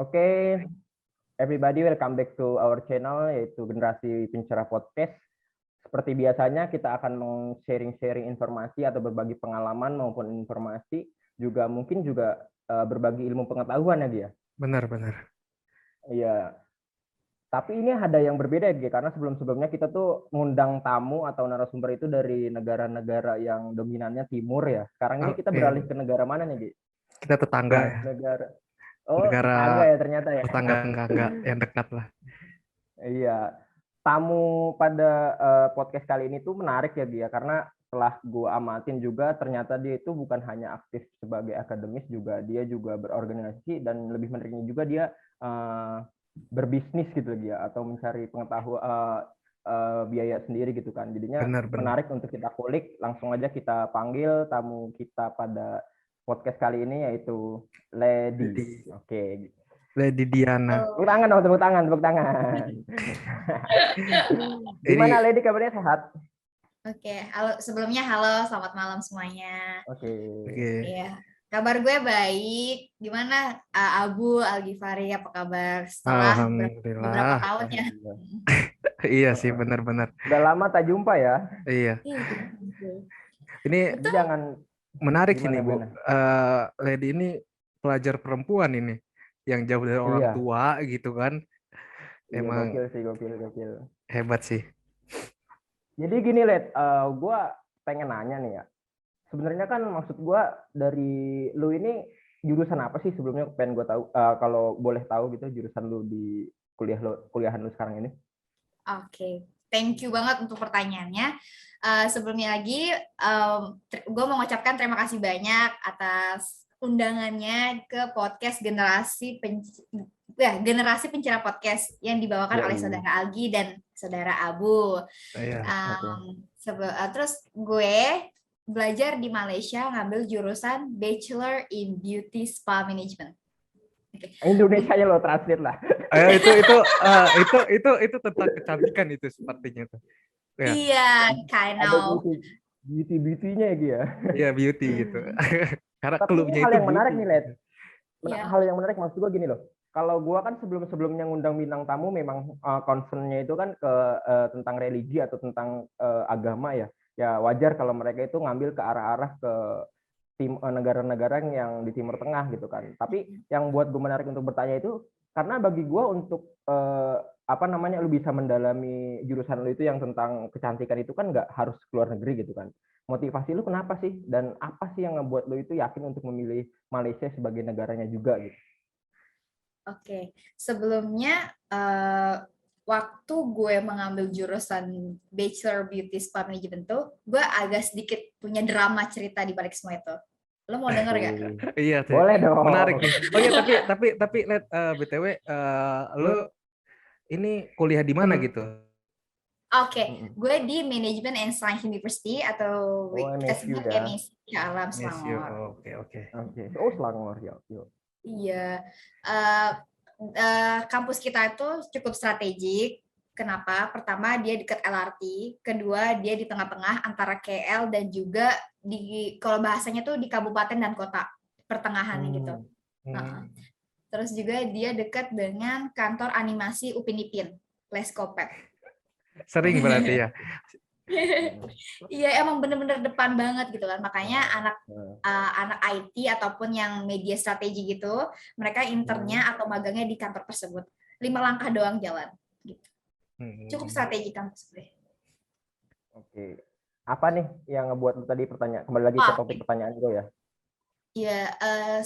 Oke, everybody welcome back to our channel yaitu Generasi Pencerah Podcast. Seperti biasanya kita akan sharing informasi atau berbagi pengalaman maupun informasi, juga mungkin juga berbagi ilmu pengetahuan ya Gia. Benar. Iya. Tapi ini ada yang berbeda ya, karena sebelumnya kita tuh ngundang tamu atau narasumber itu dari negara-negara yang dominannya timur ya. Sekarang ini kita beralih ke negara mana nih, Gi? Kita tetangga ya. Negara. Oh, Negara tetangga ya ternyata ya. tetangga enggak yang dekat lah. Iya. Tamu pada podcast kali ini tuh menarik ya, Gia, karena setelah gue amatin juga ternyata dia itu bukan hanya aktif sebagai akademis, juga dia juga berorganisasi dan lebih menariknya juga dia berbisnis gitu ya, atau mencari pengetahuan biaya sendiri gitu kan. Jadinya Benar. menarik untuk kita kulik. Langsung aja kita panggil tamu kita pada podcast kali ini yaitu Lady. Oke. Lady Diana. Tepuk tangan dong, tepuk tangan. Gimana Lady, kabarnya sehat? Oke, sebelumnya halo, selamat malam semuanya. Oke. Iya. Kabar gue baik. Gimana Abu, Algifari, apa kabar setelah beberapa tahun ya? Iya sih, benar. Udah lama tak jumpa ya? Iya. Ini betul. Jangan menarik sih nih, Bu. Lady ini pelajar perempuan ini yang jauh dari orang tua gitu kan. Emang gokil. Hebat sih. Jadi gini, Led, gue pengen nanya nih ya. Sebenarnya kan maksud gue dari lu ini jurusan apa sih sebelumnya, pengen gue tahu, kalau boleh tahu gitu, jurusan lu di kuliahan lu sekarang ini. Oke, thank you banget untuk pertanyaannya. Sebelumnya lagi, gue mau mengucapkan terima kasih banyak atas undangannya ke podcast Generasi Pencerah Podcast yang dibawakan oleh Saudara Algi dan Saudara Abu. Terus gue belajar di Malaysia ngambil jurusan Bachelor in Beauty Spa Management. Indonesia-nya lo translate lah. Itu tentang kecantikan itu sepertinya tuh. Ya. Iya, kind of. Beauty-nya ya. Iya, beauty gitu. Karena tapi klubnya hal itu yang menarik nih, Led. Hal yang menarik maksud gue gini loh. Kalau gue kan sebelumnya ngundang bintang tamu memang concernnya itu kan ke tentang religi atau tentang agama ya. Ya wajar kalau mereka itu ngambil ke arah-arah ke negara-negara yang di Timur Tengah gitu kan. Tapi yang buat gue menarik untuk bertanya itu karena bagi gue untuk lu bisa mendalami jurusan lu itu yang tentang kecantikan itu kan nggak harus keluar negeri gitu kan. Motivasi lu kenapa sih, dan apa sih yang ngebuat lu itu yakin untuk memilih Malaysia sebagai negaranya juga gitu? Oke, sebelumnya waktu gue mengambil jurusan Bachelor Beauty Spa Management tuh, gue agak sedikit punya drama cerita di balik semua itu. Lo mau denger gak? Iya, boleh dong. Menarik. Oh iya, tapi Led, BTW, lo ini kuliah di mana gitu? Oke, gue di Management and Science University atau kita sebut MSc Alam Selangor. Oke. Oh, Selangor ya. Iya. Kampus kita itu cukup strategik. Kenapa? Pertama, dia dekat LRT. Kedua, dia di tengah-tengah antara KL dan juga kalau bahasanya tuh di kabupaten dan kota pertengahannya gitu. Terus juga dia dekat dengan kantor animasi Upin Ipin, Leskopet. Sering berarti ya. Iya, emang bener-bener depan banget gitu kan. Makanya anak IT ataupun yang media strategi gitu, mereka internnya atau magangnya di kantor tersebut. 5 langkah doang jalan gitu. Cukup strategi kampus gue. Oke. Apa nih yang ngebuat lu tadi kembali lagi ke topik pertanyaan gue ya? Iya,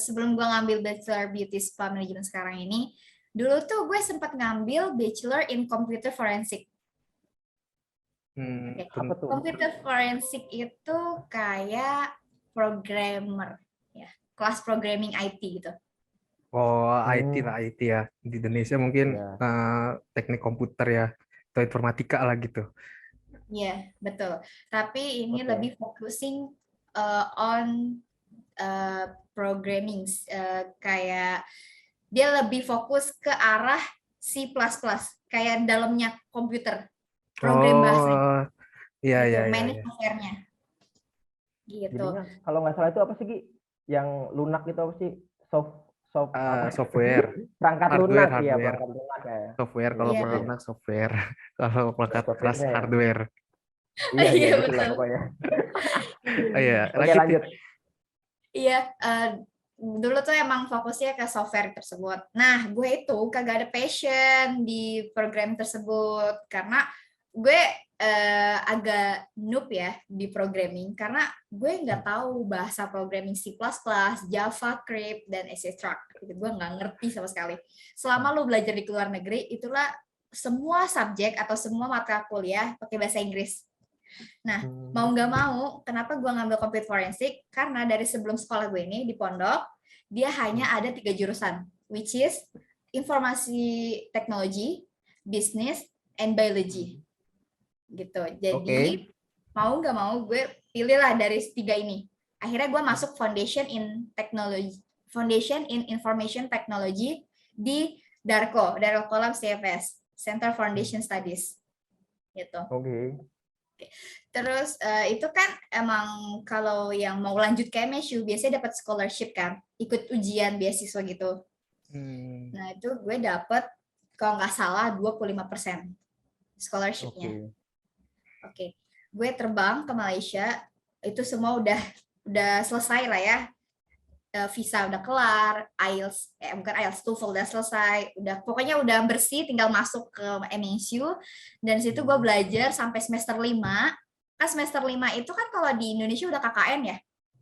sebelum gue ngambil Bachelor Beauty Spa Management sekarang ini, dulu tuh gue sempat ngambil Bachelor in Computer Forensic. Apa tuh? Computer Forensic itu kayak programmer, ya, kelas programming IT gitu. Oh, IT ya. Di Indonesia mungkin teknik komputer ya, atau informatika lah gitu. Iya, betul. Tapi ini lebih focusing on programming, kayak dia lebih fokus ke arah C++, kayak dalamnya komputer, program bahasa. Iya. Manage software-nya. Gitu. Jadinya kalau nggak salah itu apa sih, Gi? Yang lunak itu apa sih? software, perangkat hardware, lunak ya, hardware, perangkat lunak ya. software. Kalau Iya, perangkat lunak software, kalau perangkat keras Softwarenya ya. hardware. Iya iya gitulah betul. pokoknya. Oh iya, Oke lanjut. lanjut. Iya, dulu tuh emang fokusnya ke software tersebut. Nah, gue itu kagak ada passion di program tersebut karena gue agak noob ya di programming karena gue nggak tahu bahasa programming C++, JavaScript, dan etc. Gitu. Gue nggak ngerti sama sekali. Selama lu belajar di luar negeri, itulah semua subjek atau semua mata kuliah pakai bahasa Inggris. Nah, mau nggak mau, kenapa gue ngambil computer forensik? Karena dari sebelum sekolah gue ini di pondok, dia hanya ada 3 jurusan, which is informasi teknologi, business, and biology. Gitu. Jadi, mau nggak mau gue pilihlah dari 3 ini. Akhirnya gue masuk Foundation in Technology, Foundation in Information Technology di Darko Darul CFS, Center Foundation Studies. Gitu. Oke. Terus itu kan emang kalau yang mau lanjut ke MSU biasanya dapat scholarship kan, ikut ujian beasiswa gitu. Nah itu gue dapat kalau nggak salah 25% scholarshipnya. Oke. Gue terbang ke Malaysia, itu semua udah selesai lah ya. Visa udah kelar, IELTS, bukan IELTS, TOEFL udah selesai, pokoknya udah bersih, tinggal masuk ke MSU. Dan situ gue belajar sampai semester 5. Kan semester 5 itu kan kalau di Indonesia udah KKN ya,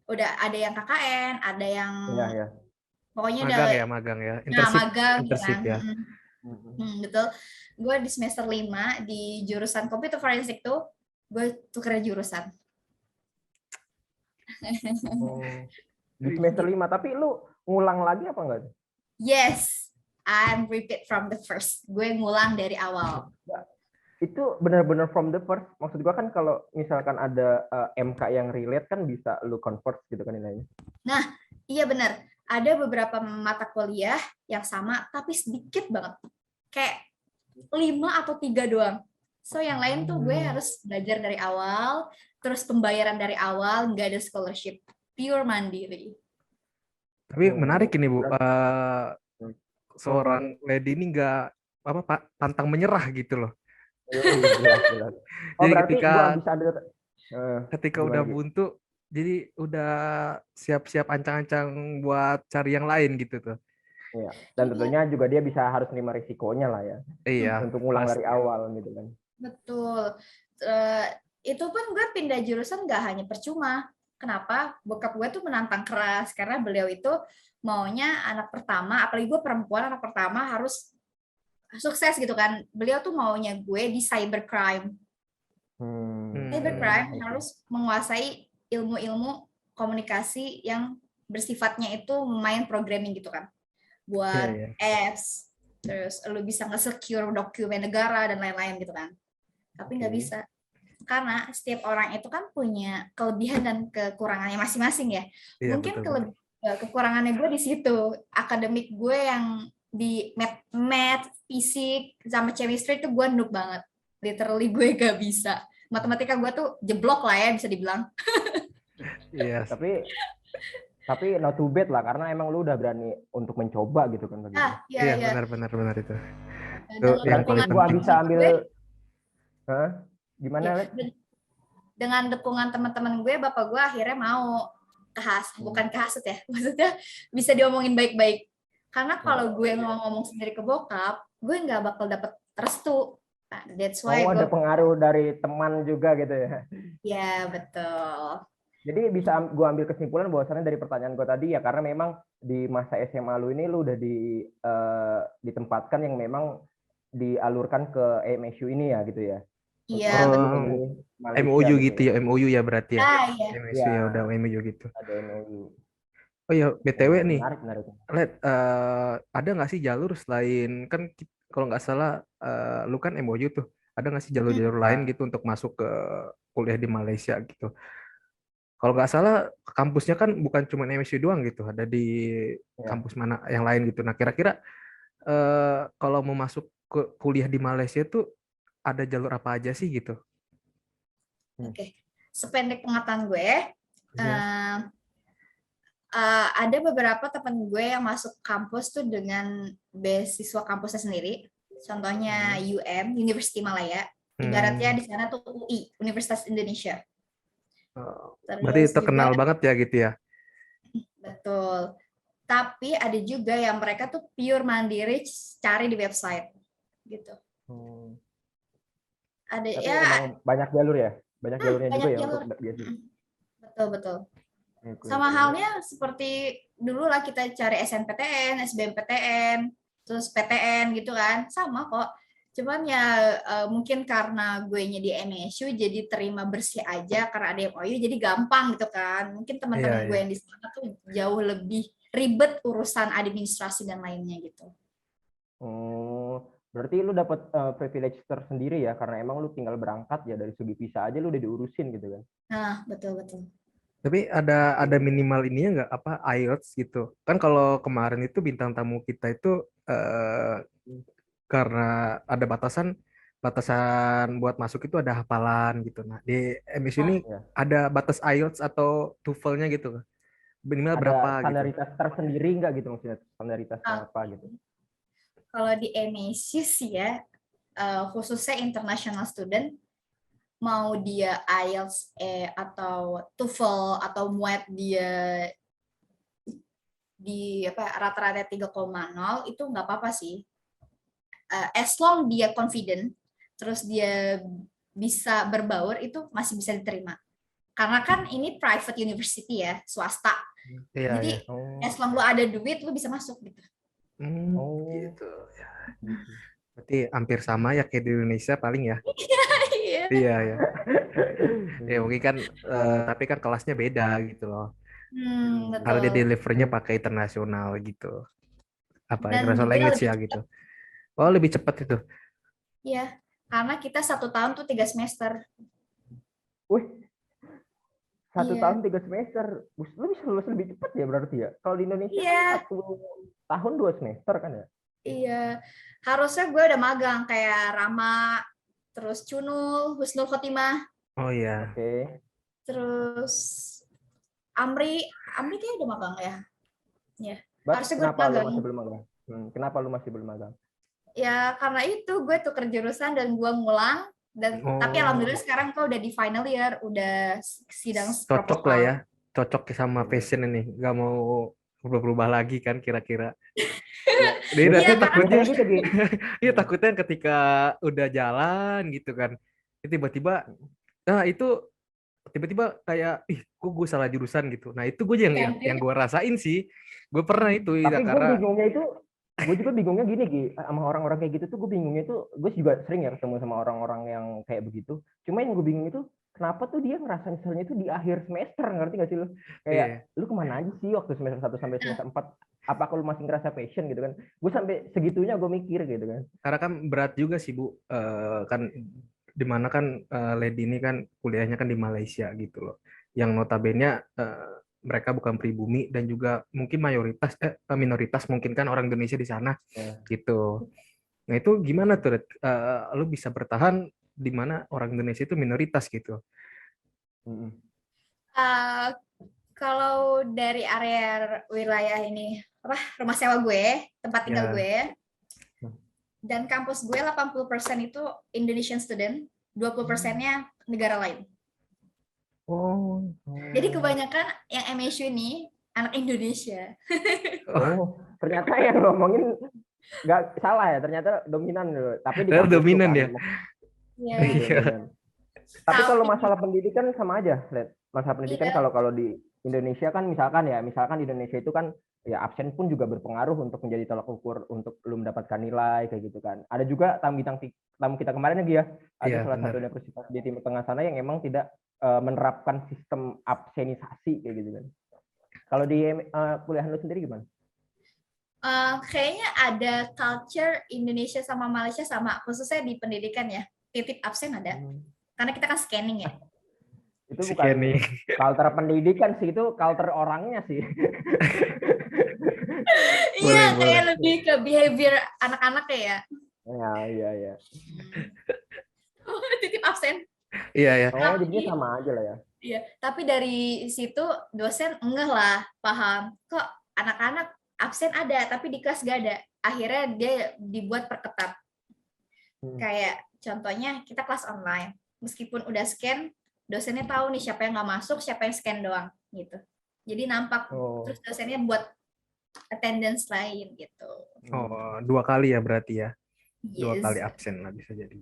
udah ada yang KKN, ada yang pokoknya magang udah ya, magang ya, internship ya. Betul. Gue di semester 5 di jurusan computer forensik tuh gue tuker jurusan. Di semester 5, tapi lu ngulang lagi apa enggak? Yes, I'm repeat from the first. Gue ngulang dari awal. Itu benar-benar from the first. Maksud gue kan kalau misalkan ada MK yang relate kan bisa lu convert gitu kan nilainya. Nah, iya benar. Ada beberapa mata kuliah yang sama tapi sedikit banget. Kayak 5 atau 3 doang. So yang lain tuh gue harus belajar dari awal, terus pembayaran dari awal, nggak ada scholarship. Pure mandiri. Tapi menarik ini Bu, seorang lady ini nggak pantang menyerah gitu loh. Jelas. Oh, jadi berarti gua bisa ambil ketika udah buntu, jadi udah siap-siap ancang-ancang buat cari yang lain gitu tuh. Iya. Dan tentunya juga dia bisa harus nerima risikonya lah ya. Iya. Untuk ngulang dari awal gitu kan. Betul. Itu pun gue pindah jurusan nggak hanya percuma. Kenapa? Bokap gue tuh menantang keras karena beliau itu maunya anak pertama, apalagi gue perempuan, anak pertama harus sukses gitu kan. Beliau tuh maunya gue di cybercrime. Cybercrime harus menguasai ilmu-ilmu komunikasi yang bersifatnya itu main programming gitu kan. Buat apps, terus lu bisa nge-secure dokumen negara dan lain-lain gitu kan. Tapi nggak bisa. Karena setiap orang itu kan punya kelebihan dan kekurangannya masing-masing ya. Mungkin kekurangannya gue di situ. Akademik gue yang di math, fisik, sama chemistry itu gue noob banget. Literally gue gak bisa. Matematika gue tuh jeblok lah ya bisa dibilang. Iya. Tapi not too bad lah karena emang lu udah berani untuk mencoba gitu kan. Iya benar itu. Berarti gua bisa ambil gimana? Dengan dukungan teman-teman gue, bapak gue akhirnya mau bukan kehasut ya, maksudnya bisa diomongin baik-baik. Karena kalau gue ngomong sendiri ke bokap, gue nggak bakal dapet restu. Nah, that's why ada pengaruh dari teman juga gitu ya? Ya betul. Jadi bisa gue ambil kesimpulan bahwasannya dari pertanyaan gue tadi ya karena memang di masa SMA lu ini lu udah ditempatkan yang memang dialurkan ke MSU ini ya gitu ya? Iya, MOU gitu ya, MOU ya berarti ya. Iya. MSU ya udah MOU gitu. Ada MOU. Oh ya, BTW nih, menarik. ada nggak sih jalur selain kan kalau nggak salah lu kan MOU tuh, ada nggak sih jalur-jalur lain gitu untuk masuk ke kuliah di Malaysia gitu? Kalau nggak salah kampusnya kan bukan cuma MSU doang gitu, ada di kampus mana yang lain gitu. Nah kira-kira kalau mau masuk ke kuliah di Malaysia tuh ada jalur apa aja sih gitu? Oke, sependek pengetahuan gue, Ada beberapa teman gue yang masuk kampus tuh dengan beasiswa kampusnya sendiri. Contohnya University Malaya. Ibaratnya di sana tuh UI, Universitas Indonesia. Berarti Terus juga terkenal banget ya gitu ya. betul. Tapi ada juga yang mereka tuh pure mandiri cari di website gitu. Ada Tapi ya emang banyak jalur ya, banyak jalurnya juga banyak ya jalur. untuk beasiswa. Betul. Sama halnya seperti dulu lah kita cari SNPTN, SBMPTN, terus PTN gitu kan, sama kok. Cuman ya mungkin karena gue nya di MSU jadi terima bersih aja karena ada MOU jadi gampang gitu kan. Mungkin teman-teman gue yang di sana tuh jauh lebih ribet urusan administrasi dan lainnya gitu. Berarti lu dapat privilege tersendiri ya karena emang lu tinggal berangkat ya dari segi visa aja lu udah diurusin gitu kan. Nah, betul. Tapi ada minimal ininya nggak apa IELTS gitu. Kan kalau kemarin itu bintang tamu kita itu karena ada batasan buat masuk itu ada hafalan gitu. Nah, di MS ini ada batas IELTS atau TOEFL-nya gitu. Minimal Ada berapa gitu. standaritas tersendiri nggak gitu maksudnya? Standaritasnya apa gitu? Kalau di MSU sih ya, khususnya international student, mau dia IELTS atau TOEFL atau MUET dia di rata-rata 3,0 itu nggak apa-apa sih. As long dia confident, terus dia bisa berbaur itu masih bisa diterima. Karena kan ini private university ya, swasta. Jadi as long lu ada duit, lu bisa masuk gitu. Gitu. Berarti hampir sama ya kayak di Indonesia paling ya. Iya. Ya mungkin kan, tapi kan kelasnya beda gitu loh. Karena dia delivernya pakai internasional gitu. International language ya gitu. Oh, lebih cepat itu. Iya, karena kita 1 tahun tuh 3 semester. Wih, 1 tahun 3 semester. Lu bisa lulus lebih cepat ya berarti ya? Kalau di Indonesia kan 1 tahun 2 semester kan ya? Iya, harusnya gue udah magang kayak Rama, terus Cunul, Husnul Khotimah. Oh iya. Terus Amri kayaknya udah magang ya. Ya. Harusnya gue kenapa lu masih belum magang? Kenapa lu masih belum magang? Ya karena itu gue tuker jurusan dan gue ngulang tapi alhamdulillah sekarang gue udah di final year, udah sidang cocok lah ya, cocok sama passion ini, nggak mau berubah lagi kan kira-kira. Dia takutnya gitu. Iya takutnya ketika udah jalan gitu kan, tiba-tiba tiba-tiba kayak kok gue salah jurusan gitu. Nah itu gue yang gue rasain sih, gue pernah itu. Tapi gue juga bingungnya gini Gi, sama orang-orang kayak gitu tuh gue bingungnya tuh, gue juga sering ya ketemu sama orang-orang yang kayak begitu. Cuma yang gue bingung itu kenapa tuh dia ngerasa misalnya itu di akhir semester, ngerti gak sih lu? Kayak lu kemana aja sih waktu semester 1 sampai semester 4? Apakah lu masih ngerasa passion gitu kan? Gue sampai segitunya gue mikir gitu kan. Karena kan berat juga sih Bu, kan dimana kan Lady ini kan kuliahnya kan di Malaysia gitu loh, yang notabene mereka bukan pribumi dan juga mungkin minoritas mungkin kan orang Indonesia di sana gitu. Nah itu gimana tuh lu bisa bertahan di mana orang Indonesia itu minoritas gitu? Kalau dari area wilayah ini rumah sewa gue, tempat tinggal gue, dan kampus gue 80% itu Indonesian student, 20%-nya negara lain. Jadi kebanyakan yang MSU ini anak Indonesia. Ternyata yang ngomongin nggak salah ya, ternyata dominan loh. Tapi di dominan ya. Iya. Tapi kalau masalah pendidikan sama aja, masalah pendidikan kalau di Indonesia kan misalkan di Indonesia itu kan ya absen pun juga berpengaruh untuk menjadi tolak ukur untuk lu mendapatkan nilai kayak gitu kan. Ada juga tamu kita kemarin lagi ya, ada salah satu universitas di Timur Tengah sana yang emang tidak menerapkan sistem absenisasi kayak gitu kan. Kalau di kuliah lu sendiri gimana? Kayaknya ada culture Indonesia sama Malaysia sama, khususnya di pendidikan ya. Titip absen ada. Karena kita kan scanning ya. Itu bukan culture pendidikan sih, itu culture orangnya sih. Iya, kayak lebih ke behavior anak-anak ya. Iya. Titip absen. Iya. Oh, jadinya sama aja lah ya. Iya, tapi dari situ dosen enggak lah, paham. Kok anak-anak absen ada, tapi di kelas gak ada. Akhirnya dia dibuat perketat. Kayak contohnya kita kelas online. Meskipun udah scan, dosennya tahu nih siapa yang nggak masuk, siapa yang scan doang gitu. Jadi nampak. Oh. Terus dosennya buat attendance lain gitu. Oh, 2 kali ya berarti ya. 2 kali Yes. absen lah bisa jadi.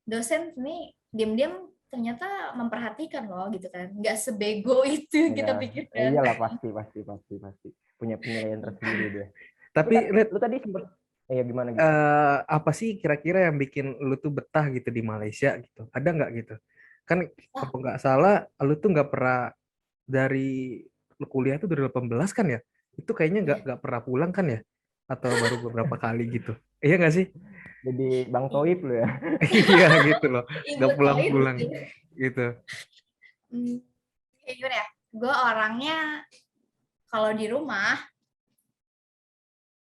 Dosen nih diam-diam ternyata memperhatikan loh gitu kan. Nggak sebego itu kita Ya, pikirkan. iyalah pasti punya penilaian tersendiri dia. Tapi Red, Lu tadi sempet ya gimana gitu? apa sih kira-kira yang bikin lu tuh betah gitu di Malaysia gitu? Ada nggak gitu? Kan kalau nggak salah lu tuh nggak pernah dari lu kuliah tuh 2018 kan ya? Itu kayaknya nggak pernah pulang kan ya? Atau baru beberapa kali gitu? Iya nggak sih? Jadi Bang Toib lu ya. Iya gitu loh, Ibu nggak Toib pulang-pulang gitu. gitu. Kayak gimana ya? Gue orangnya kalau di rumah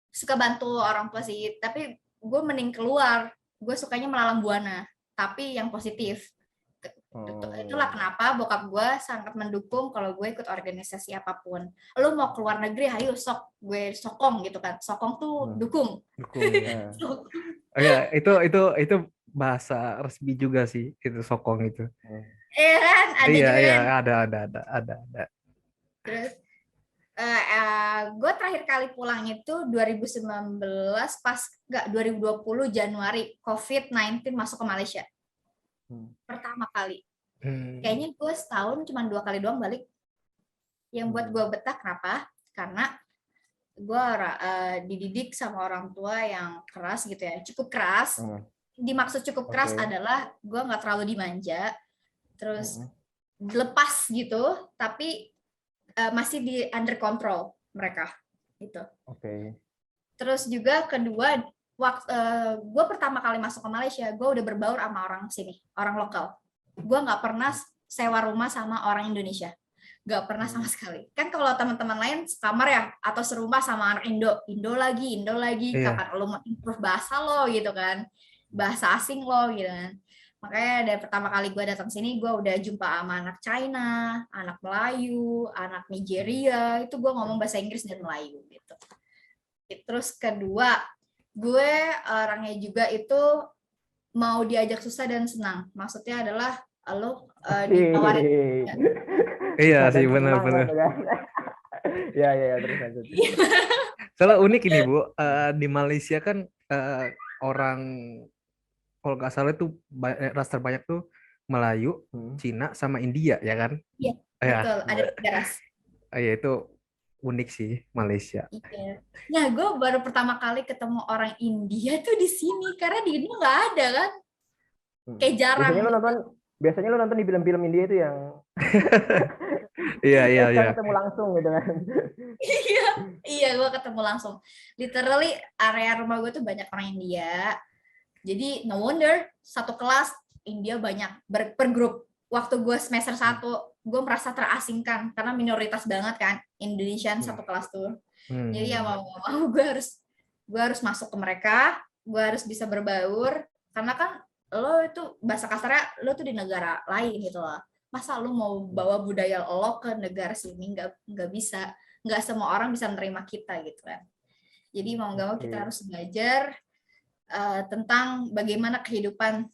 suka bantu orang tua sih, tapi gue mending keluar. Gue sukanya melalang buana, tapi yang positif. Itulah kenapa bokap gue sangat mendukung kalau gue ikut organisasi apapun. Lu mau keluar negeri, ayo sok, gue sokong gitu kan. Sokong tuh dukung. Dukung ya. Oh ya, itu bahasa resmi juga sih, itu sokong itu. Kan ada Iya, juga iya, kan. ada. Terus gue terakhir kali pulang itu 2019 pas enggak 2020 Januari COVID-19 masuk ke Malaysia. Pertama kali. Kayaknya gue setahun cuma 2 kali doang balik. Yang buat gue betah kenapa? Karena gue dididik sama orang tua yang keras gitu ya, cukup keras. Dimaksud cukup keras adalah gue nggak terlalu dimanja, terus lepas gitu, tapi masih di under control mereka gitu. Terus juga kedua, waktu gue pertama kali masuk ke Malaysia, gue udah berbaur sama orang sini, orang lokal. Gue nggak pernah sewa rumah sama orang Indonesia, nggak pernah sama sekali. Kan kalau teman-teman lain sekamar ya, atau serumah sama anak Indo lagi. Kapan lo mau improve bahasa lo gitu kan, bahasa asing lo gitu kan. Makanya dari pertama kali gue datang sini, gue udah jumpa sama anak China, anak Melayu, anak Nigeria, itu gue ngomong bahasa Inggris dan Melayu gitu. Terus kedua, gue orangnya juga itu mau diajak susah dan senang. Maksudnya adalah lo ditawarin. Iya sih, benar. Ya, terus lanjut. Soalnya unik ini Bu, di Malaysia kan orang, kalau nggak salah itu ras terbanyak tuh Melayu, Cina, sama India ya kan? Iya, betul. Ada 3 ras. Ya itu unik sih Malaysia. Iya. Nah, gue baru pertama kali ketemu orang India tuh di sini karena di Indo nggak ada kan, kayak jarang. Biasanya lo nonton di film-film India itu yang Iya. ketemu langsung gitu kan. Iya, gue ketemu langsung. Literally area rumah gue tuh banyak orang India. Jadi no wonder satu kelas India banyak per grup. Waktu gue semester 1, gue merasa terasingkan karena minoritas banget kan Indonesian satu kelas tuh. Jadi ya mau gue harus masuk ke mereka, gue harus bisa berbaur karena kan lo itu bahasa kasarnya lo tuh di negara lain gitu loh. Masa lo mau bawa budaya lo ke negara sini, nggak bisa. Nggak semua orang bisa menerima kita gitu kan. Jadi mau nggak mau kita harus belajar tentang bagaimana kehidupan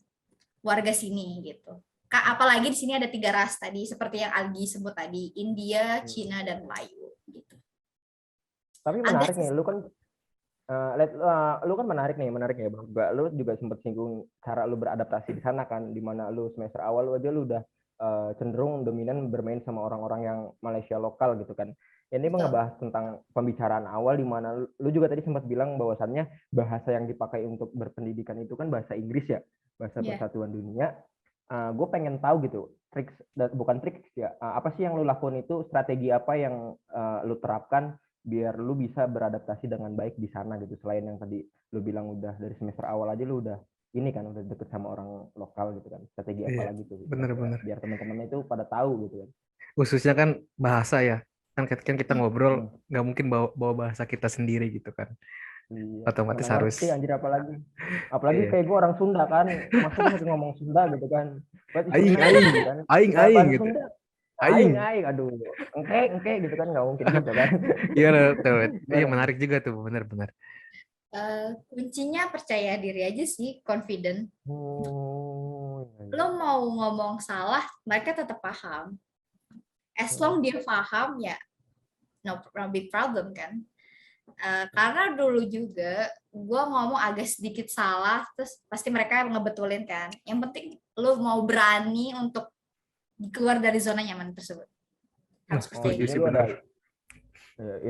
warga sini gitu. Apalagi di sini ada 3 ras tadi seperti yang Algi sebut tadi, India, Cina, dan Melayu gitu. Tapi menarik nih, lu kan menarik ya Bang. Lu juga sempat singgung cara lu beradaptasi di sana kan, di mana lu semester awal aja lu udah cenderung dominan bermain sama orang-orang yang Malaysia lokal gitu kan. Ini ngebahas tentang pembicaraan awal di mana lu juga tadi sempat bilang bahwasannya bahasa yang dipakai untuk berpendidikan itu kan bahasa Inggris ya, bahasa persatuan dunia. Gue pengen tahu gitu, bukan trik ya, apa sih yang lu lakukan itu, strategi apa yang lu terapkan biar lu bisa beradaptasi dengan baik di sana gitu, selain yang tadi lu bilang udah dari semester awal aja lu udah ini kan udah deket sama orang lokal gitu kan, strategi apa lagi tuh bener. biar teman-teman itu pada tahu gitu kan, khususnya kan bahasa ya kan kita ngobrol nggak mungkin bawa bahasa kita sendiri gitu kan, Iya. Otomatis Nggak harus. ngerti anjir apalagi Iya. kayak gue orang Sunda kan, masa gue masih ngomong Sunda gitu kan, berarti Aing, Sunda aing, gitu kan, aing, ya aing bahasa gitu. Sunda Aing. aing aduh engke gitu kan nggak mungkin gitu kan. Iya, tuh. Iya, Gimana? menarik juga tuh, benar-benar. Kuncinya percaya diri aja sih, confident. Oh, iya, Lo iya. mau ngomong salah, mereka tetap paham. As long dia paham ya, no big problem kan. Karena dulu juga gue ngomong agak sedikit salah, terus pasti mereka ngebetulin kan. Yang penting lo mau berani untuk keluar dari zona nyaman tersebut. Harus Oh, percaya Setuju jadi diri. sih, lu ada benar.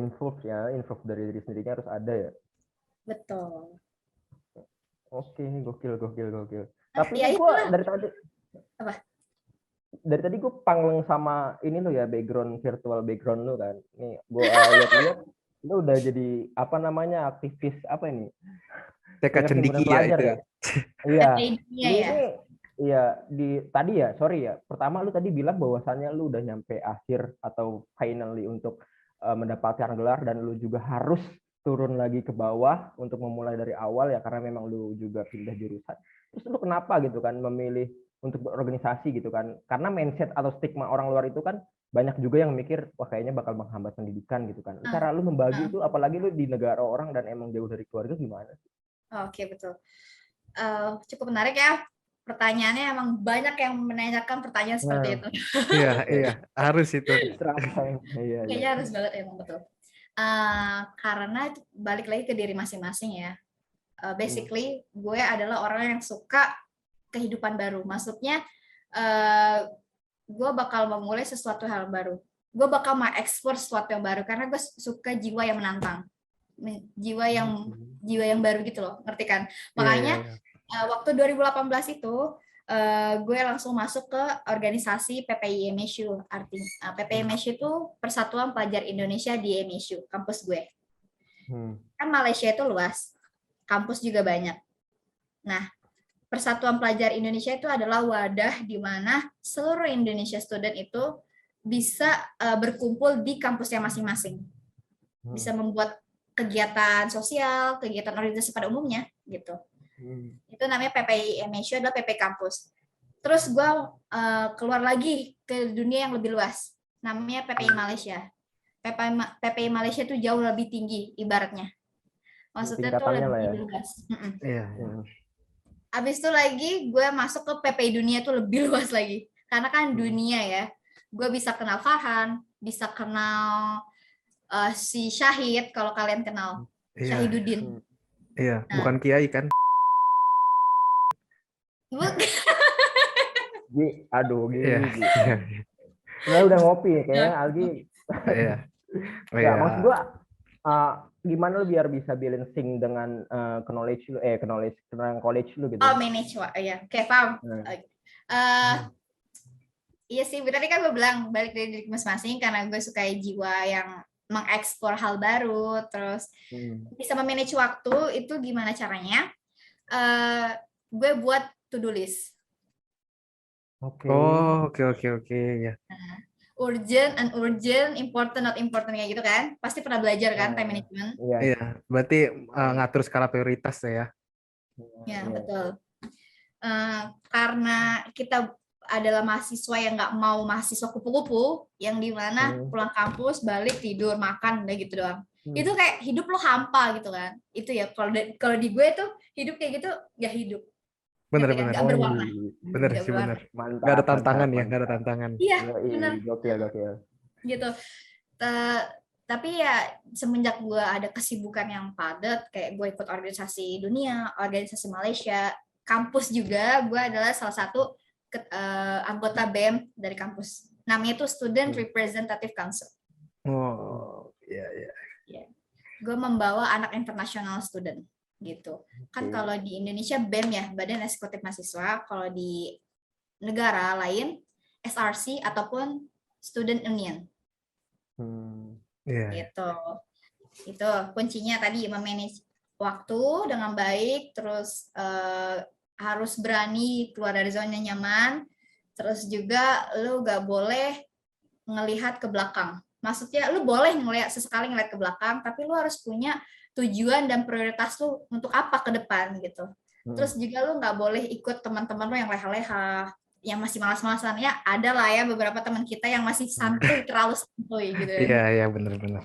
improve dari diri sendirinya harus ada ya. Betul. Oke, gokil. Tapi Ya ini gue itulah. Apa? dari tadi gue pangleng sama ini lo ya, virtual background lu kan. Nih gue lihat-lihat lu udah jadi apa namanya, aktivis apa ini? TK Tingkat Cendiki himpunan ya pelajar itu ya. ya. Iya. Dunia Lu ya. ini iya tadi ya, sorry ya. Pertama lu tadi bilang bahwasannya lu udah nyampe akhir atau finally untuk mendapatkan gelar, dan lu juga harus turun lagi ke bawah untuk memulai dari awal ya, karena memang lu juga pindah jurusan. Terus lu kenapa gitu kan memilih untuk berorganisasi gitu kan? Karena mindset atau stigma orang luar itu kan banyak juga yang mikir wah kayaknya bakal menghambat pendidikan gitu kan. Cara lu membagi itu, apalagi lu di negara orang dan emang jauh dari keluarga, gimana? Oke, betul. Cukup menarik ya. Pertanyaannya emang banyak yang menanyakan pertanyaan seperti itu. Iya, harus itu. Iya. Kayaknya harus banget emang, betul. Karena balik lagi ke diri masing-masing ya. Basically, gue adalah orang yang suka kehidupan baru. Maksudnya, gue bakal memulai sesuatu hal baru. Gue bakal mengeksplor sesuatu yang baru karena gue suka jiwa yang menantang, jiwa yang baru gitu loh, ngerti kan? Makanya waktu 2018 itu gue langsung masuk ke organisasi PPI MSU. Artinya PPI MSU itu Persatuan Pelajar Indonesia di MSU, kampus gue. Kan Malaysia itu luas, kampus juga banyak. Nah, Persatuan Pelajar Indonesia itu adalah wadah di mana seluruh Indonesia student itu bisa berkumpul di kampusnya masing-masing. Bisa membuat kegiatan sosial, kegiatan organisasi pada umumnya gitu. Itu namanya PPI MSU, adalah PP kampus. Terus gue keluar lagi ke dunia yang lebih luas, namanya PPI Malaysia. PPI Malaysia itu jauh lebih tinggi ibaratnya. Maksudnya tuh lebih luas. Iya. Habis itu lagi gue masuk ke PPI dunia tuh lebih luas lagi. Karena kan dunia ya. Gue bisa kenal Farhan, bisa kenal si Syahid, kalau kalian kenal. Syahiduddin. Iya, bukan Kiai kan? Aduh, Iya. Sebenarnya udah ngopi kayaknya Algi. Iya. Ya, maksud gue gimana lu biar bisa balancing dengan knowledge lu, tentang college lu gitu. Manage, ya. Oke, paham. Iya sih, tadi kan gue bilang balik dari diri masing-masing karena gue suka jiwa yang mengeksplor hal baru, terus bisa memanage waktu. Itu gimana caranya? Gue buat to-do list. Oke. Ya. Urgent, unurgent, important, not important, kayak gitu kan? Pasti pernah belajar kan, time management? Iya, berarti ngatur skala prioritas ya. Ya, betul. Karena kita adalah mahasiswa yang nggak mau mahasiswa kupu-kupu, yang dimana pulang kampus, balik, tidur, makan, udah gitu doang. Itu kayak hidup lo hampa gitu kan. Itu ya, kalau di gue tuh hidup kayak gitu, gak hidup. Bener. Gak berwarna. Bener sih, bener. Gak ada tantangan ya, gak ada tantangan. Iya, bener. Gokil. Gitu. Tapi ya semenjak gue ada kesibukan yang padat, kayak gue ikut organisasi dunia, organisasi Malaysia, kampus juga, gue adalah salah satu anggota BEM dari kampus. Namanya itu Student Representative Council. Oh, iya. Gue membawa anak international student gitu. Kan kalau di Indonesia BEM ya, Badan Eksekutif Mahasiswa, kalau di negara lain SRC ataupun Student Union. Gitu. Itu kuncinya tadi, memanage waktu dengan baik, terus harus berani keluar dari zona nyaman, terus juga lu gak boleh ngelihat ke belakang. Maksudnya lu boleh sesekali ngeliat ke belakang, tapi lu harus punya tujuan dan prioritas lu untuk apa ke depan gitu. Terus juga lu nggak boleh ikut teman-teman lu yang leha-leha, yang masih malas-malasan. Ya ada lah ya beberapa teman kita yang masih santuy, terlalu santuy gitu kan. Iya, benar-benar.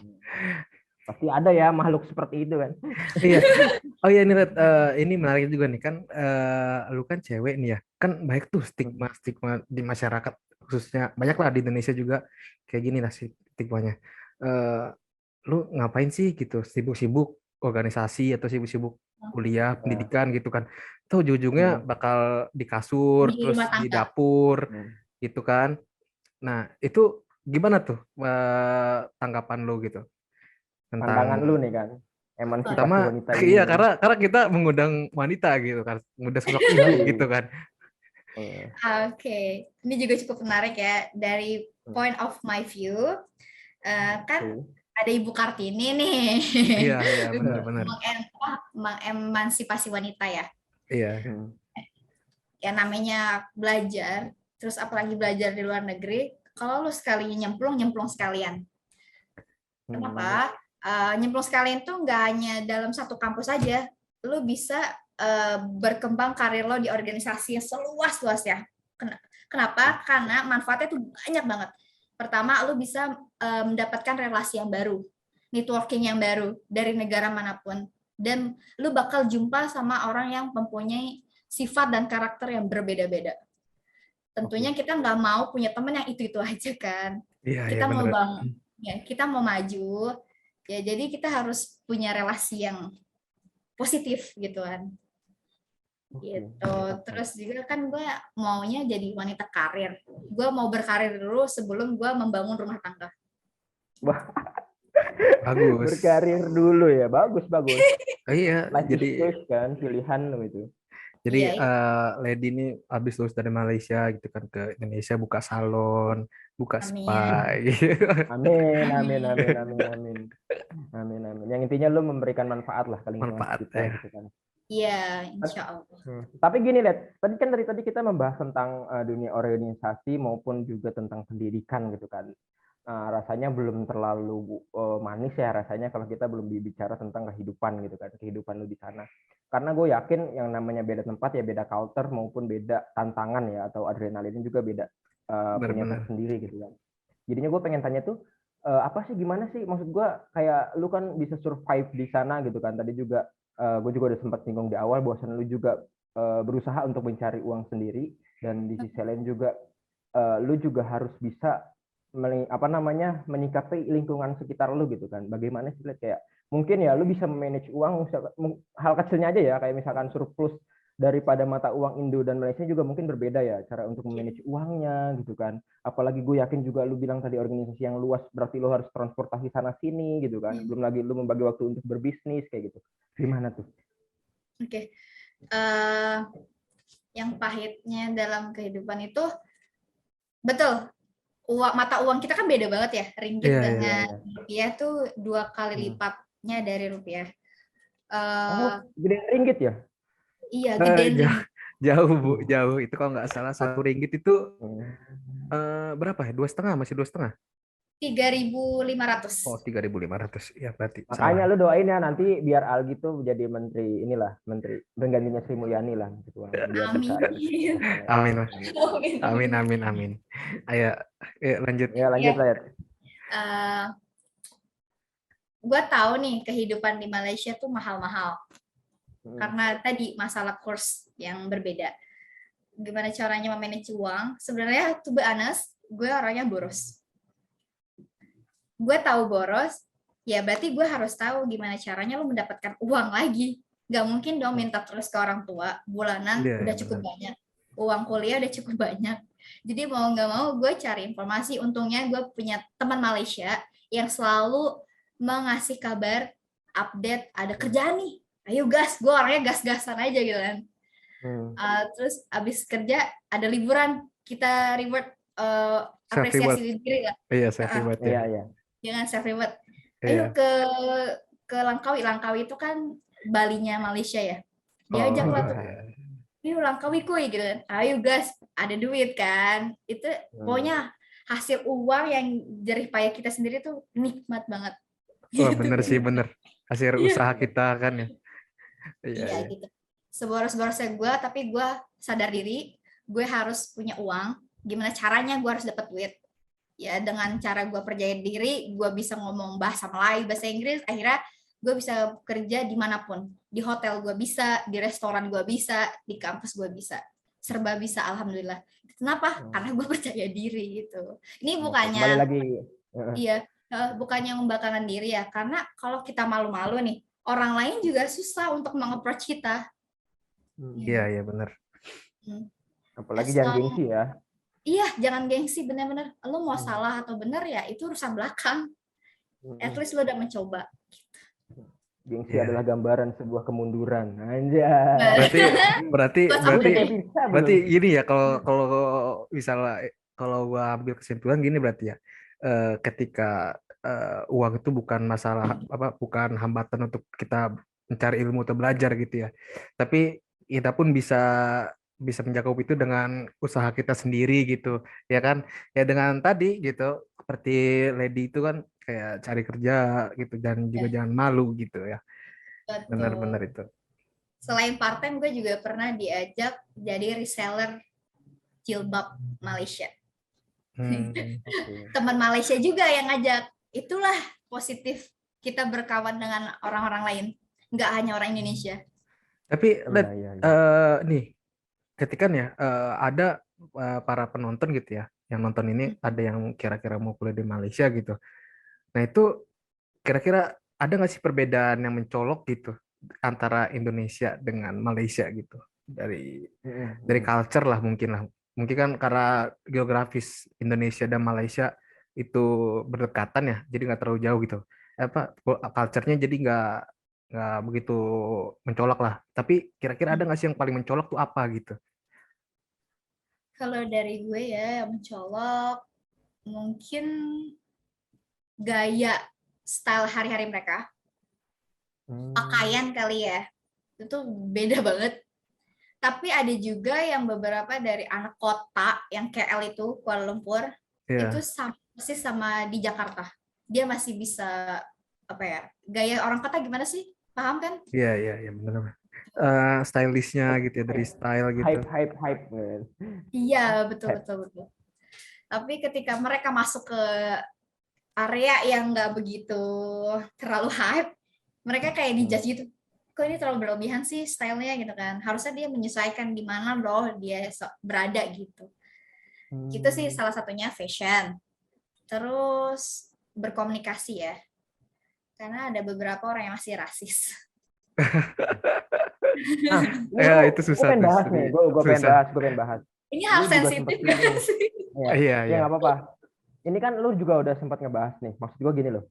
Pasti ada ya makhluk seperti itu kan. Iya. Oh iya nih, Red. Ini menarik juga nih kan, lu kan cewek nih ya. Kan banyak tuh stigma di masyarakat, khususnya banyak lah di Indonesia juga kayak gini lah stigmanya. Eh, Lu ngapain sih gitu? Sibuk-sibuk organisasi atau sibuk-sibuk kuliah, pendidikan gitu kan. Tuh ujung-ujungnya bakal di kasur, Di terus rumah di tangga. dapur gitu kan. Nah, itu gimana tuh tanggapan lu gitu tentang, Pandangan lu nih kan, emansipasi pertama, wanita ini iya kan. karena kita mengundang wanita gitu kan, mengundang sosok ibu gitu kan. Oke, ini juga cukup menarik ya. Dari point of my view, kan ada Ibu Kartini nih. Iya benar-benar. Mengemansipasi wanita ya. Iya. Ya namanya belajar, terus apalagi belajar di luar negeri, kalau lu sekalinya nyemplung sekalian. Kenapa? Nyemplung sekalian tuh nggak hanya dalam satu kampus aja. Lu bisa berkembang karir lo di organisasi yang seluas-luas ya. Kenapa? Karena manfaatnya tuh banyak banget. Pertama, lu bisa mendapatkan relasi yang baru, networking yang baru dari negara manapun. Dan lu bakal jumpa sama orang yang mempunyai sifat dan karakter yang berbeda-beda. Tentunya kita nggak mau punya teman yang itu-itu aja kan. Iya Kita mau benar. kita mau maju, ya jadi kita harus punya relasi yang positif gitu kan. Gitu. Terus juga kan gue maunya jadi wanita karir. Gue mau berkarir dulu sebelum gue membangun rumah tangga. Wah, Bagus. berkarir dulu ya, bagus. Iya, Life jadi is choice kan, pilihan lo itu. jadi Iya, Lady ini habis lulus dari Malaysia gitu kan ke Indonesia, buka salon, buka spa. amin. Amin. Yang intinya lu memberikan manfaat lah ke lingkungan Manfaat sekitar ya. gitu kan. Iya, insya Allah. Tapi gini, Led, dari tadi kita membahas tentang dunia organisasi maupun juga tentang pendidikan gitu kan. Rasanya belum terlalu manis ya rasanya kalau kita belum bicara tentang kehidupan gitu kan, kehidupan lu di sana. Karena gue yakin yang namanya beda tempat ya beda culture maupun beda tantangan ya atau adrenalin juga beda punya tersendiri gitu kan. Jadinya gue pengen tanya tuh apa sih gimana sih maksud gue kayak lu kan bisa survive di sana gitu kan. Tadi juga gue juga udah sempat singgung di awal bahwasan lu juga berusaha untuk mencari uang sendiri dan di sisi lain juga lu juga harus bisa menyikapi lingkungan sekitar lu gitu kan. Bagaimana sih kayak mungkin ya lu bisa manage uang hal kecilnya aja ya kayak misalkan surplus daripada mata uang Indo dan Malaysia juga mungkin berbeda ya cara untuk manage uangnya gitu kan. Apalagi gue yakin juga lu bilang tadi organisasi yang luas berarti lu harus transportasi sana sini gitu kan. Belum lagi lu membagi waktu untuk berbisnis kayak gitu. Gimana tuh? Oke. Yang pahitnya dalam kehidupan itu betul. Mata uang kita kan beda banget ya. Ringgit dengan rupiah tuh 2 kali lipatnya dari rupiah. Gedean ringgit ya? Iya, gedean ringgit. Jauh Bu, jauh. Itu kalau nggak salah 1 ringgit itu berapa ya? 2,5, masih 2,5? 3.500. Oh, 3.500. Ya berarti Makanya salah. lu doain ya nanti biar Algi tuh jadi menteri penggantinya Sri Mulyani lah gitu. Amin. Amin. Ayo lanjut. Ya lanjut lah ya. Gue tahu nih kehidupan di Malaysia tuh mahal-mahal. Karena tadi masalah kurs yang berbeda. Gimana caranya memanage uang? Sebenarnya to be honest, gue orangnya boros. Gue tahu boros, ya berarti gue harus tahu gimana caranya lo mendapatkan uang lagi. Gak mungkin dong minta terus ke orang tua, bulanan udah cukup banyak. Uang kuliah udah cukup banyak. Jadi mau gak mau gue cari informasi. Untungnya gue punya teman Malaysia yang selalu mengasih kabar, update, ada kerjaan nih. Ayo gas, gue orangnya gas-gasan aja gitu kan. Terus abis kerja ada liburan, kita reward apresiasi diri lah. Iya, self reward ya. Iya. Jangan self reward. Ayo ke Langkawi. Langkawi itu kan Balinya Malaysia ya. Diajak lah tuh. Ini Langkawi kuy gitu kan. Ayo guys, ada duit kan. Itu pokoknya hasil uang yang jerih payah kita sendiri tuh nikmat banget. Wah, Gitu. bener sih, bener. Hasil Iya. usaha kita kan ya. Iya, Iya iya. gitu. Seboros-borosnya gue, tapi gue sadar diri, gue harus punya uang. Gimana caranya gue harus dapat duit? Ya dengan cara gue percaya diri, gue bisa ngomong bahasa Melayu, bahasa Inggris, akhirnya gue bisa kerja dimanapun. Di hotel gue bisa, di restoran gue bisa, di kampus gue bisa. Serba bisa, alhamdulillah. Kenapa? Karena gue percaya diri gitu. Ini Kembali bukannya, lagi. iya, bukannya membanggakan diri ya. Karena kalau kita malu-malu nih, orang lain juga susah untuk meng-approach kita. Iya, iya bener. Apalagi As jangan long- gengsi ya. Iya, jangan gengsi, bener-bener. Lo mau salah atau bener ya, itu urusan belakang. At least lo udah mencoba. Gengsi Iya. adalah gambaran sebuah kemunduran. Anjay. Berarti Buat Lu udah kayak April. bisa berarti belum? gini ya, kalau misalnya kalau gua ambil kesimpulan gini berarti ya, ketika uang itu bukan masalah apa, bukan hambatan untuk kita mencari ilmu atau belajar gitu ya, tapi kita pun bisa bisa mencakup itu dengan usaha kita sendiri gitu ya kan, ya dengan tadi gitu seperti Lady itu kan kayak cari kerja gitu dan juga Ya, jangan malu gitu ya, benar-benar betul. itu. Selain part-time, gue juga pernah diajak jadi reseller jilbab Malaysia. Oke. Teman Malaysia juga yang ngajak. Itulah positif kita berkawan dengan orang-orang lain. Nggak hanya orang Indonesia. Tapi Iya, iya, iya. nih ketika nih ya ada para penonton gitu ya, yang nonton ini ada yang kira-kira mau kuliah di Malaysia gitu. Nah itu kira-kira ada nggak sih perbedaan yang mencolok gitu antara Indonesia dengan Malaysia gitu, dari culture lah mungkin lah. Mungkin kan karena geografis Indonesia dan Malaysia itu berdekatan ya, jadi nggak terlalu jauh gitu. Apa culture-nya jadi nggak begitu mencolok lah. Tapi kira-kira ada nggak sih yang paling mencolok tuh apa gitu? Kalau dari gue ya, yang mencolok mungkin gaya style hari-hari mereka. Pakaian kali ya. Itu beda banget. Tapi ada juga yang beberapa dari anak kota yang KL itu, Kuala Lumpur, itu Iya, sama persis sama di Jakarta. Dia masih bisa apa ya? Gaya orang kota gimana sih? Paham kan? iya, iya, iya benar. Stylishnya gitu ya, dari style gitu. Hype, man. Iya, betul Hype. betul betul. Tapi ketika mereka masuk ke area yang nggak begitu terlalu hype, mereka kayak dijudge gitu. Kok ini terlalu berlebihan sih stylenya gitu kan. Harusnya dia menyesuaikan di mana loh dia berada gitu. Itu sih salah satunya fashion. Terus berkomunikasi ya. Karena ada beberapa orang yang masih rasis. Nah, ini Ya gue itu susah pengen tuh, bahas nih. Gue pengen susah. bahas. Ini Lu hal juga sempet sensitif singgung. sih. Ya, Iya, ya iya. nggak apa-apa. Ini kan lu juga udah sempat ngebahas nih. Maksud gue gini loh.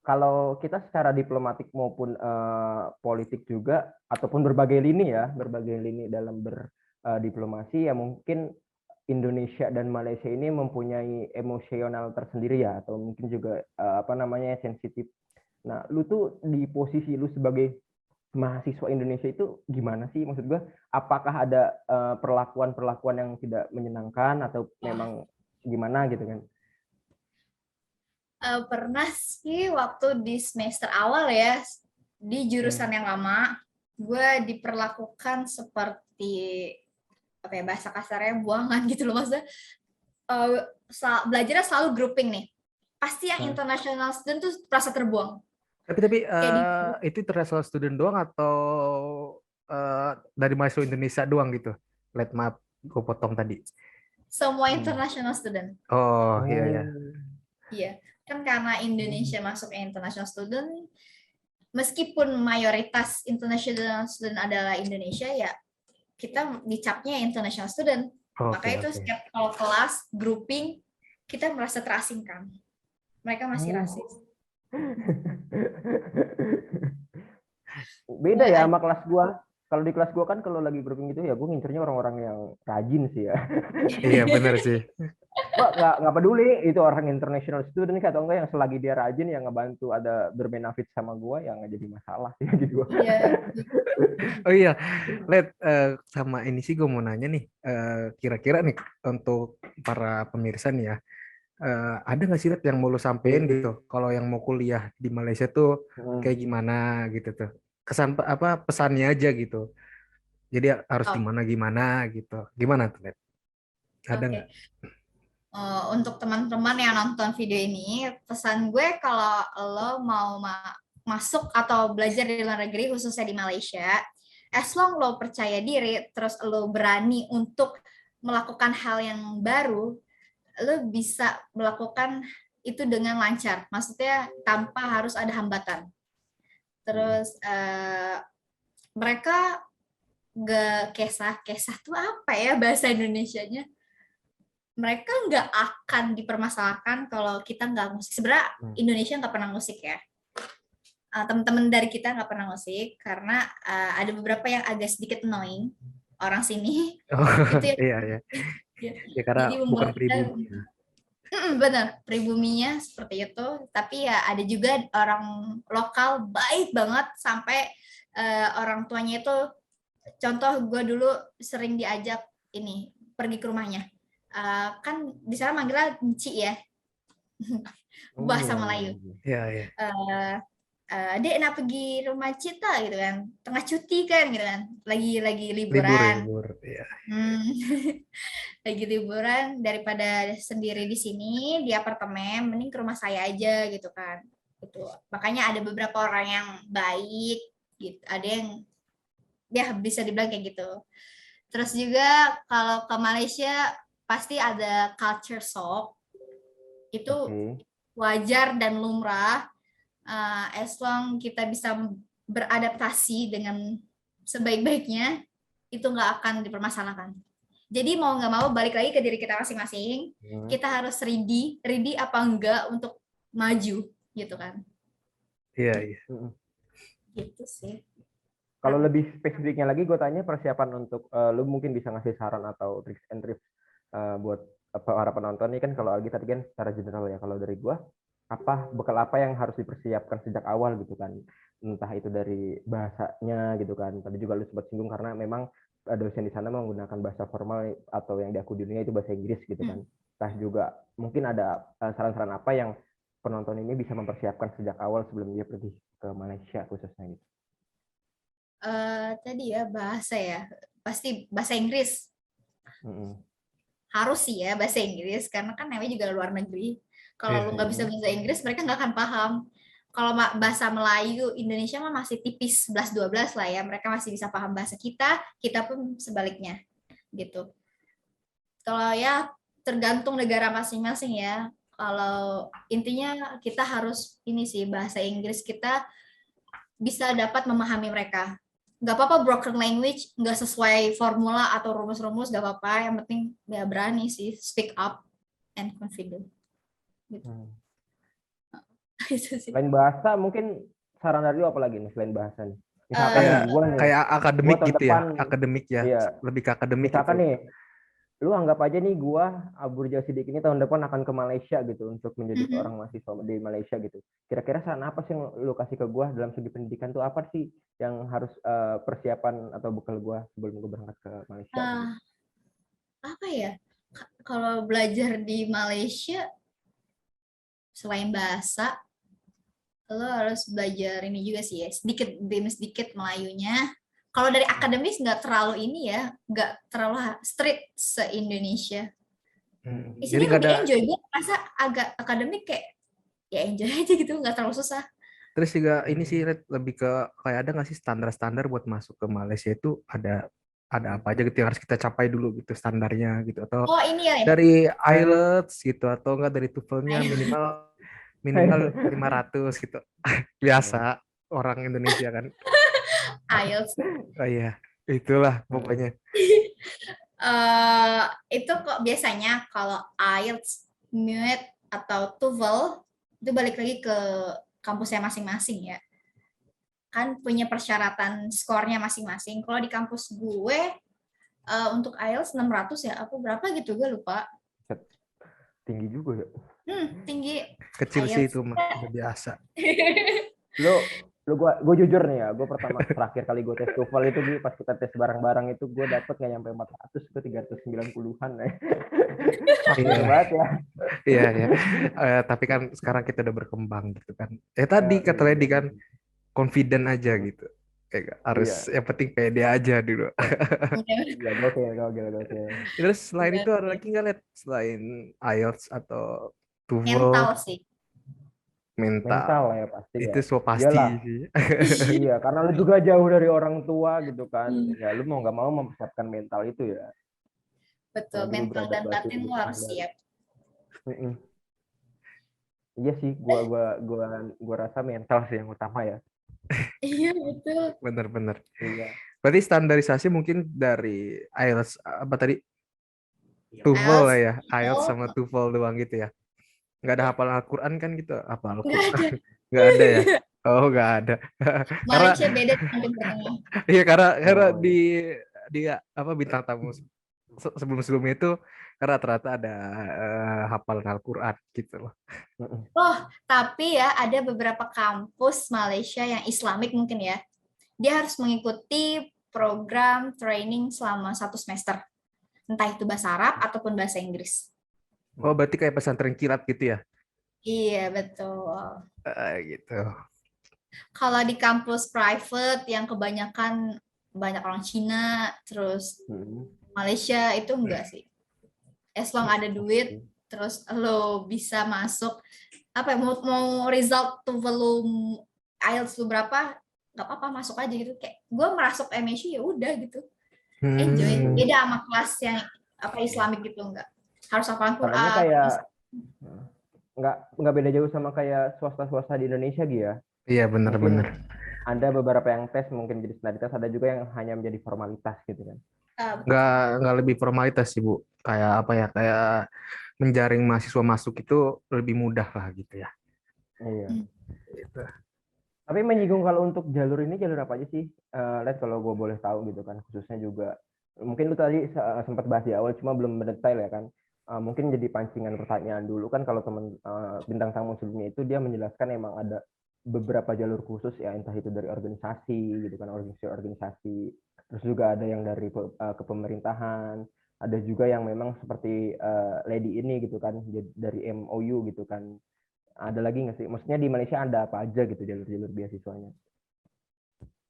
Kalau kita secara diplomatik maupun politik juga, ataupun berbagai lini dalam berdiplomasi, ya mungkin Indonesia dan Malaysia ini mempunyai emosional tersendiri ya, atau mungkin juga sensitif. Nah, lu tuh di posisi lu sebagai mahasiswa Indonesia itu gimana sih? Maksud gue, apakah ada perlakuan-perlakuan yang tidak menyenangkan atau memang gimana gitu kan? Pernah sih waktu di semester awal ya, di jurusan yang lama, gue diperlakukan seperti apa ya, bahasa kasarnya buangan gitu loh. Maksudnya belajarnya selalu grouping nih. Pasti yang international student tuh merasa terbuang. Tapi Kayak di itu international student doang atau dari mahasiswa Indonesia doang gitu? Maaf, gue potong tadi. semua international student. Oh, iya, iya. Iya, kan karena Indonesia masuk international student, meskipun mayoritas international student adalah Indonesia, ya kita dicapnya international student. Maka Oke, itu oke. setiap kalau kelas, grouping, kita merasa terasingkan. Mereka masih rasis. Beda ya sama kelas gua. Kalau di kelas gua kan kalau lagi grouping gitu ya gua ngincernya orang-orang yang rajin sih ya. Iya, benar sih. Gua nggak peduli itu orang international student atau enggak, yang selagi dia rajin yang ngebantu ada berbenefit sama gua, ya nggak jadi masalah sih di gua. Iya. Oh iya, sama ini sih gue mau nanya nih, kira-kira nih untuk para pemirsa nih ya, ada nggak sih Red, yang mau lu sampein gitu? Kalau yang mau kuliah di Malaysia tuh kayak gimana gitu tuh? Kesan apa pesannya aja gitu. Jadi harus Oh, gimana gimana gitu. Gimana tuh Red? Ada nggak? oke. Untuk teman-teman yang nonton video ini, pesan gue kalau lo mau masuk atau belajar di luar negeri, khususnya di Malaysia, as long lo percaya diri, terus lo berani untuk melakukan hal yang baru, lo bisa melakukan itu dengan lancar. Maksudnya tanpa harus ada hambatan. Terus mereka gak kesah tuh apa ya bahasa Indonesianya? Mereka nggak akan dipermasalahkan kalau kita nggak musik. Sebenarnya Indonesia nggak pernah musik ya. Teman-teman dari kita nggak pernah musik karena ada beberapa yang agak sedikit annoying orang sini. Oh, Itu yang iya iya. Ya karena jadi bukan membuat kita pribumi. benar pribuminya seperti itu. Tapi ya ada juga orang lokal baik banget sampai orang tuanya itu, contoh gue dulu sering diajak ini pergi ke rumahnya. Kan di sana manggilnya Ci ya, bahasa Melayu. Iya iya. Dek, nak pergi rumah Cita gitu kan, tengah cuti kan gitu kan, lagi liburan. Libur ya. Lagi liburan, daripada sendiri di sini di apartemen, mending ke rumah saya aja gitu kan. Gitu. Makanya ada beberapa orang yang baik gitu, ada yang ya bisa dibilang kayak gitu. Terus juga kalau ke Malaysia pasti ada culture shock. Itu wajar dan lumrah, as long kita bisa beradaptasi dengan sebaik-baiknya, itu nggak akan dipermasalahkan. Jadi mau nggak mau balik lagi ke diri kita masing-masing, kita harus ready apa enggak untuk maju gitu kan. Iya iya. Gitu sih. Kalau lebih spesifiknya lagi, gue tanya persiapan untuk lu mungkin bisa ngasih saran atau tricks and tips buat para penonton ini kan. Kalau Algi tadi kan secara general ya. Kalau dari gue, bekal apa yang harus dipersiapkan sejak awal gitu kan? Entah itu dari bahasanya gitu kan. Tadi juga lu sempat singgung karena memang dosen di sana menggunakan bahasa formal atau yang diakui di dunia itu bahasa Inggris gitu kan. Entah juga mungkin ada saran-saran apa yang penonton ini bisa mempersiapkan sejak awal sebelum dia pergi ke Malaysia khususnya gitu. Tadi ya bahasa ya, pasti bahasa Inggris. Harus sih ya bahasa Inggris karena kan namanya juga luar negeri. Kalau lu nggak bisa bahasa Inggris, mereka nggak akan paham. Kalau bahasa Melayu Indonesia mah masih tipis 11-12 lah ya, mereka masih bisa paham bahasa kita pun sebaliknya gitu. Kalau ya tergantung negara masing-masing ya. Kalau intinya kita harus ini sih, bahasa Inggris kita bisa dapat memahami mereka. Nggak apa-apa broken language, nggak sesuai formula atau rumus-rumus, nggak apa-apa. Yang penting ya berani sih, speak up and confident. Gitu. Itu sih. Selain bahasa, mungkin saran dari lu apa lagi nih selain bahasa nih? Misalkan gue nih, kayak akademik gua tahun gitu depan, ya, akademik ya, iya. lebih ke akademik Misalkan gitu. nih, lu anggap aja nih gue, Abu Rijal Siddiq ini tahun depan akan ke Malaysia gitu untuk menjadi seorang mahasiswa di Malaysia gitu. Kira-kira saran apa sih yang lu kasih ke gue dalam segi pendidikan tuh apa sih yang harus persiapan atau bekal gue sebelum gue berangkat ke Malaysia? Gitu? Apa ya? Kalau belajar di Malaysia, selain bahasa, lo harus belajar ini juga sih ya, sedikit demi sedikit Melayunya. Kalau dari akademis nggak terlalu ini ya, nggak terlalu strict se-Indonesia. Di sini lebih enjoy, gue merasa agak akademik kayak ya enjoy aja gitu, nggak terlalu susah. Terus juga ini sih lebih ke kayak ada nggak sih standar-standar buat masuk ke Malaysia itu ada apa aja gitu yang harus kita capai dulu gitu standarnya gitu, atau ini ya dari IELTS gitu atau enggak dari TOEFL-nya minimal 500 gitu. Biasa orang Indonesia kan. IELTS. Oh iya, itulah pokoknya. Itu kok biasanya kalau IELTS, MUET atau TOEFL itu balik lagi ke kampusnya masing-masing ya. Kan punya persyaratan skornya masing-masing. Kalau di kampus gue untuk IELTS 600 ya, apa berapa gitu gue lupa. Tinggi juga ya. Tinggi. Kecil IELTS sih itu mah, udah biasa. Lo Gue jujur nih ya, gue terakhir kali gue tes TOEFL itu Gi, pas kita tes bareng-barang itu gue dapet nggak nyampe 400 ke 390-an. Akhir Iya, banget ya. iya, iya. Tapi kan sekarang kita udah berkembang gitu kan. Tadi kata Lady kan Iya. confident aja gitu. Harus Iya, yang penting pede aja dulu. Iya, iya, gokil, gokil, gokil. Terus selain benar itu ada sih. lagi nggak, Led? Selain IELTS atau TOEFL, Mental sih. mental. Mental lah ya pasti ya. Itu so pasti Iyalah, sih. iya, karena lu juga jauh dari orang tua gitu kan. Hmm. Ya lu mau nggak mau mempersiapkan mental itu ya. Betul, Apalagi lu mental dan beradaptasi batin di lu harus baru. siap. Mm-mm. Iya sih, gua rasa mental sih yang utama ya. Iya, betul. Bener-bener. Iya. Berarti standarisasi mungkin dari IELTS apa tadi? TOEFL lah IELTS, ya. IELTS sama TOEFL, TOEFL doang gitu ya. Nggak ada ya, hafal Al-Quran kan gitu. Apa nggak Al-Quran? ada. Nggak ada ya? Oh, nggak ada. Karena Malaysia beda dengan Timur Tengah. iya, karena Oh, iya. di apa bintang tamu sebelum-sebelumnya itu rata-rata ada hafalan Al-Quran gitu loh. Mm-mm. Oh, tapi ya ada beberapa kampus Malaysia yang Islamik mungkin ya. Dia harus mengikuti program training selama 1 semester. Entah itu bahasa Arab ataupun bahasa Inggris. Oh, berarti kayak pesantren kilat gitu ya? Iya, betul. Gitu. Kalau di kampus private yang kebanyakan banyak orang Cina, terus Mm-mm. Malaysia itu enggak sih. As long ada duit, terus lo bisa masuk apa ya, mau result tuh belum IELTS lu berapa, nggak apa-apa masuk aja gitu. Kayak gue merasuk MSU ya udah gitu. Enjoy. Beda sama kelas yang apa Islamik gitu enggak. Harus hafalan Caranya Quran. kayak nggak beda jauh sama kayak swasta-swasta di Indonesia gitu ya. Iya, Mungkin benar-benar. ada beberapa yang tes mungkin jadi standaritas, ada juga yang hanya menjadi formalitas gitu kan. Nggak lebih formalitas sih, Bu. Kayak apa ya? Kayak menjaring mahasiswa masuk itu lebih mudah lah gitu ya. Iya. Gitu. Tapi menyinggung kalau untuk jalur ini jalur apa aja sih? Lihat kalau gue boleh tahu gitu kan, khususnya juga mungkin lu tadi sempat bahas di awal cuma belum mendetail ya kan. Mungkin jadi pancingan pertanyaan dulu kan kalau teman bintang tamu sebelumnya itu dia menjelaskan emang ada beberapa jalur khusus ya, entah itu dari organisasi gitu kan, organisasi-organisasi, terus juga ada yang dari kepemerintahan, ada juga yang memang seperti Lady ini gitu kan, dari MOU gitu kan. Ada lagi nggak sih? Maksudnya di Malaysia ada apa aja gitu jalur-jalur beasiswanya?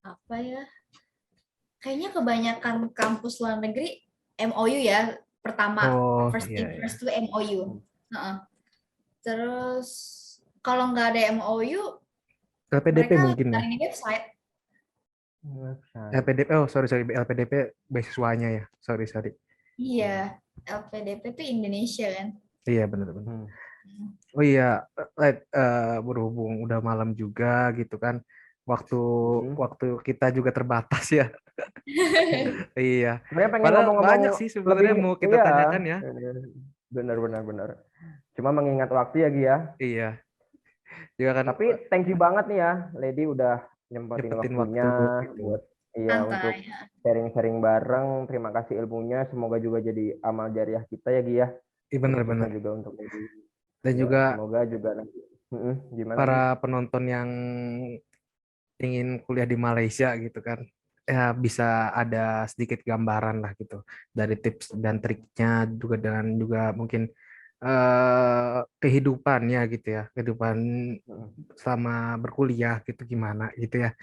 Apa ya? Kayaknya kebanyakan kampus luar negeri MOU ya. Pertama, Oh, first iya, thing iya. first tuh MOU. Heeh. Terus kalau nggak ada MOU, LPDP mereka mungkin ya. cari di website. Website. LPDP, oh sorry, LPDP beasiswanya ya. Sorry. Iya, LPDP itu Indonesia kan. Iya, benar-benar. Hmm. Oh iya, berhubung udah malam juga gitu kan. Waktu waktu kita juga terbatas ya. Iya. Sebenarnya pengen Padahal ngomong-ngomong banyak sih lebih, sebenarnya mau kita iya, tanyakan ya. benar. Cuma mengingat waktu ya Gia. Iya. Juga kan Tapi thank you banget nih ya, Lady udah nyempetin nyepetin waktunya waktu gitu. buat untuk Santai. sharing-sharing bareng. Terima kasih ilmunya. Semoga juga jadi amal jariah kita ya Gia. Iya, Khususnya benar-benar. juga untuk Lady. Dan Ya, juga semoga juga nanti. Gimana Gi? para penonton yang ingin kuliah di Malaysia gitu kan, ya bisa ada sedikit gambaran lah gitu dari tips dan triknya juga, dan juga mungkin kehidupannya gitu ya, kehidupan selama berkuliah gitu gimana gitu ya.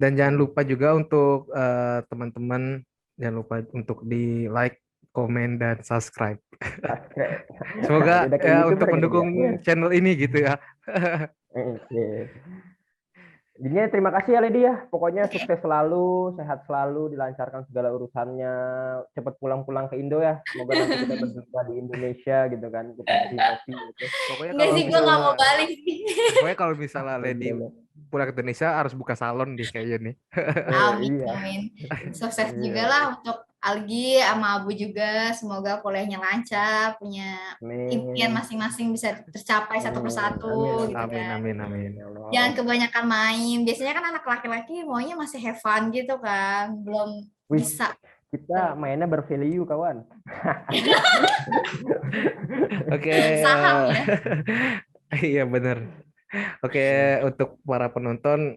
Dan jangan lupa juga untuk teman-teman, jangan lupa untuk di like, komen, dan subscribe. Semoga Udah kayak ya YouTuber untuk gitu ya. mendukung channel ini gitu ya. Oke. Jadinya terima kasih ya Lady ya. Pokoknya Oke. sukses selalu, sehat selalu, dilancarkan segala urusannya. Cepat pulang-pulang ke Indo ya. Semoga nanti kita berjumpa di Indonesia gitu kan. Kita ngopi gitu. Pokoknya Enggak kalau sih, gue nggak misalnya mau balik sih. pokoknya kalau misalnya Lady Alhamdulillah. pulang ke Indonesia harus buka salon deh kayaknya nih. Amin, Iya. amin. Sukses juga Iya. lah untuk Algi sama Abu juga. Semoga kuliahnya lancar, punya impian Amin. masing-masing bisa tercapai satu persatu gitu Amin, kan. amin, amin. Ya Jangan Allah. kebanyakan main. Biasanya kan anak laki-laki maunya masih have fun gitu kan. Belum Wih, bisa. kita mainnya bervalue kawan. Oke. Saham ya. Iya benar. Oke, untuk para penonton